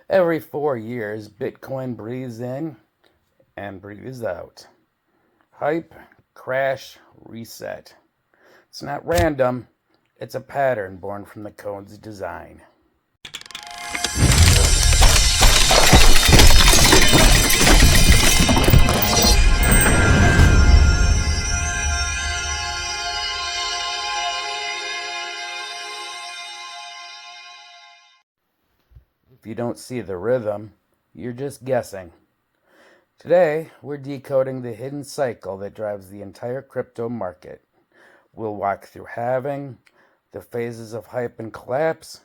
Every 4 years, Bitcoin breathes in and breathes out. Hype, crash, reset. It's not random, it's a pattern born from the code's design. If you don't see the rhythm, you're just guessing. Today, we're decoding the hidden cycle that drives the entire crypto market. We'll walk through halving, the phases of hype and collapse,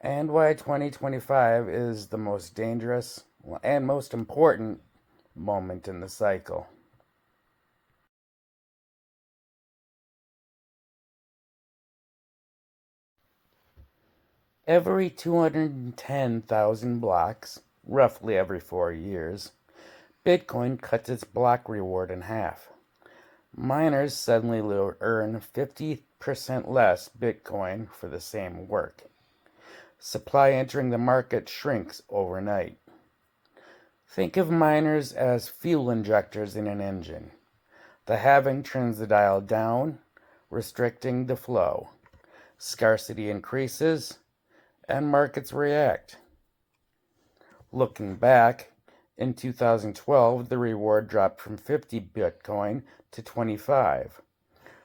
and why 2025 is the most dangerous and most important moment in the cycle. Every 210,000 blocks, roughly every 4 years, Bitcoin cuts its block reward in half. Miners suddenly earn 50% less Bitcoin for the same work. Supply entering the market shrinks overnight. Think of miners as fuel injectors in an engine. The halving turns the dial down, restricting the flow. Scarcity increases, and markets react. Looking back, in 2012, the reward dropped from 50 Bitcoin to 25.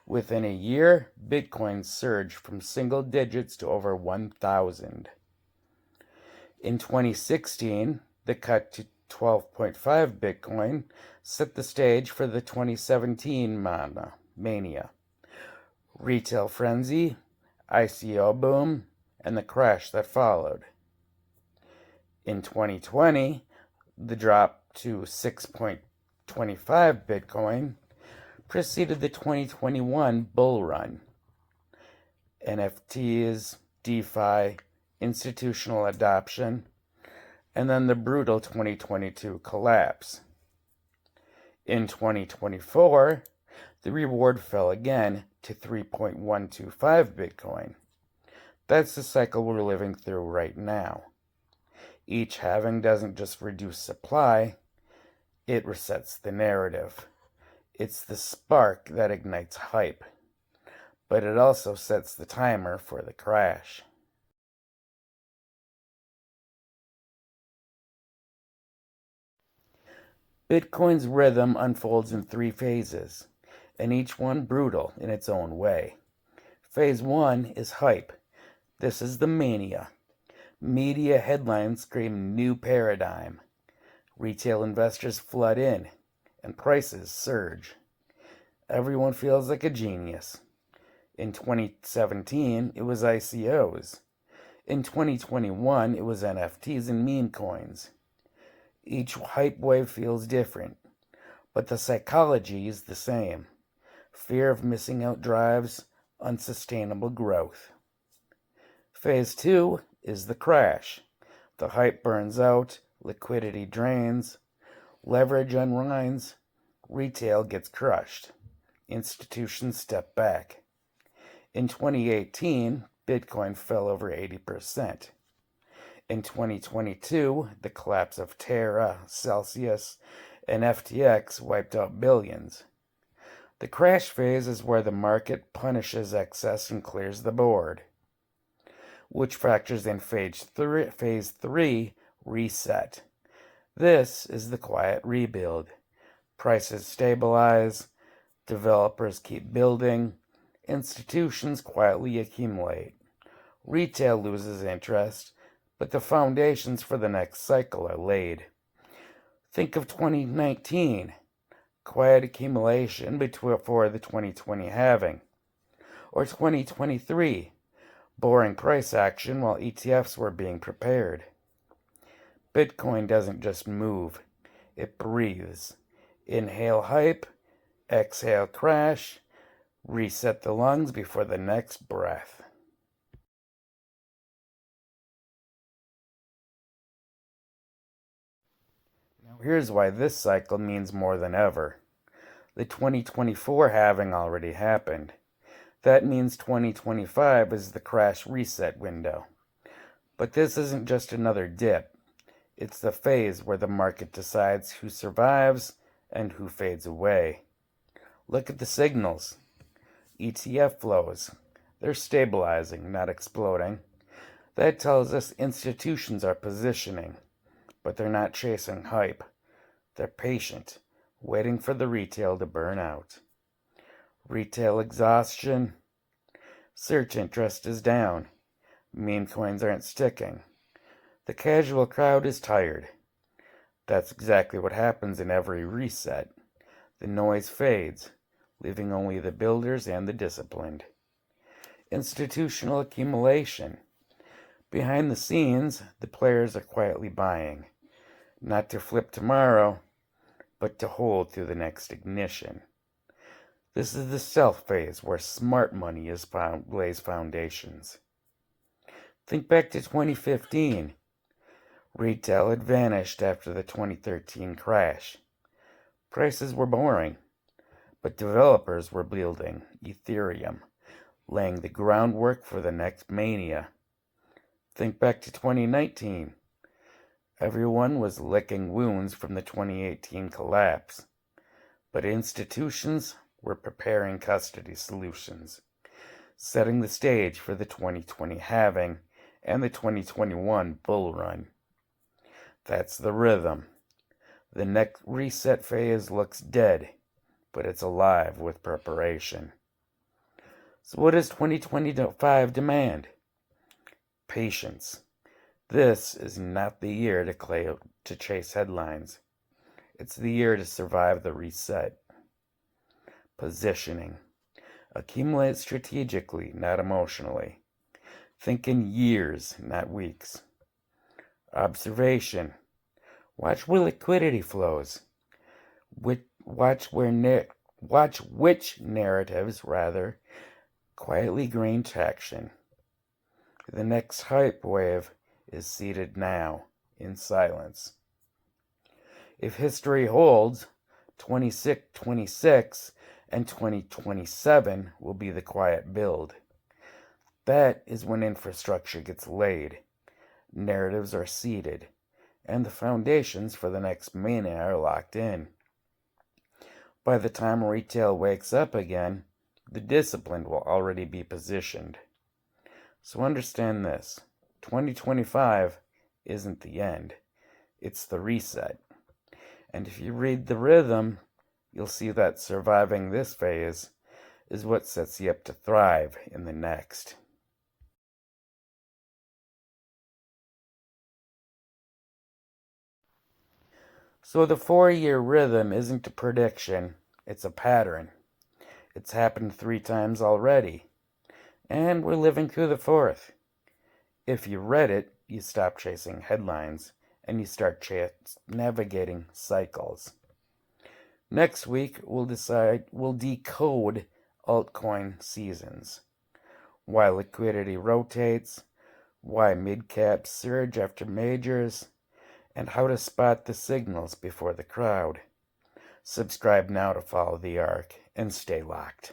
Within a year, Bitcoin surged from single digits to over 1,000. In 2016, the cut to 12.5 Bitcoin set the stage for the 2017 mania. Retail frenzy, ICO boom, and the crash that followed. In 2020, the drop to 6.25 Bitcoin preceded the 2021 bull run. NFTs, DeFi, institutional adoption, and then the brutal 2022 collapse. In 2024, the reward fell again to 3.125 Bitcoin. That's the cycle we're living through right now. Each halving doesn't just reduce supply, it resets the narrative. It's the spark that ignites hype, but it also sets the timer for the crash. Bitcoin's rhythm unfolds in 3 phases, and each one brutal in its own way. Phase 1 is hype. This is the mania. Media headlines scream new paradigm. Retail investors flood in, and prices surge. Everyone feels like a genius. In 2017, it was ICOs. In 2021, it was NFTs and meme coins. Each hype wave feels different, but the psychology is the same. Fear of missing out drives unsustainable growth. Phase 2 is the crash. The hype burns out, liquidity drains, leverage unwinds, retail gets crushed. Institutions step back. In 2018, Bitcoin fell over 80%. In 2022, the collapse of Terra, Celsius, and FTX wiped out billions. The crash phase is where the market punishes excess and clears the board, which factors in phase 3, reset. This is the quiet rebuild. Prices stabilize, developers keep building, institutions quietly accumulate. Retail loses interest, but the foundations for the next cycle are laid. Think of 2019, quiet accumulation before the 2020 halving. Or 2023, boring price action while ETFs were being prepared. Bitcoin doesn't just move, it breathes. Inhale hype, exhale crash, reset the lungs before the next breath. Now here's why this cycle means more than ever. The 2024 halving already happened. That means 2025 is the crash reset window. But this isn't just another dip. It's the phase where the market decides who survives and who fades away. Look at the signals. ETF flows. They're stabilizing, not exploding. That tells us institutions are positioning, but they're not chasing hype. They're patient, waiting for the retail to burn out. Retail exhaustion. Search interest is down. Meme coins aren't sticking. The casual crowd is tired. That's exactly what happens in every reset. The noise fades, leaving only the builders and the disciplined. Institutional accumulation. Behind the scenes, the players are quietly buying, not to flip tomorrow, but to hold through the next ignition. This is the stealth phase where smart money lays foundations. Think back to 2015. Retail had vanished after the 2013 crash. Prices were boring, but developers were building Ethereum, laying the groundwork for the next mania. Think back to 2019. Everyone was licking wounds from the 2018 collapse, but institutions were preparing custody solutions, setting the stage for the 2020 halving and the 2021 bull run. That's the rhythm. The next reset phase looks dead, but it's alive with preparation. So what does 2025 demand? Patience. This is not the year to chase headlines. It's the year to survive the reset. Positioning. Accumulate strategically, not emotionally. Think in years, not weeks. Observation. Watch where liquidity flows. Watch which narratives, quietly gain traction. The next hype wave is seated now, in silence. If history holds, 2026 and 2027 will be the quiet build. That is when infrastructure gets laid, narratives are seeded, and the foundations for the next mania are locked in. By the time retail wakes up again, the disciplined will already be positioned. So understand this, 2025 isn't the end, it's the reset. And if you read the rhythm, you'll see that surviving this phase is what sets you up to thrive in the next. So the 4-year rhythm isn't a prediction, it's a pattern. It's happened 3 times already, and we're living through the 4th. If you read it, you stop chasing headlines, and you start navigating cycles. Next week, we'll decode altcoin seasons, why liquidity rotates, why mid-caps surge after majors, and how to spot the signals before the crowd. Subscribe now to follow the arc, and stay locked.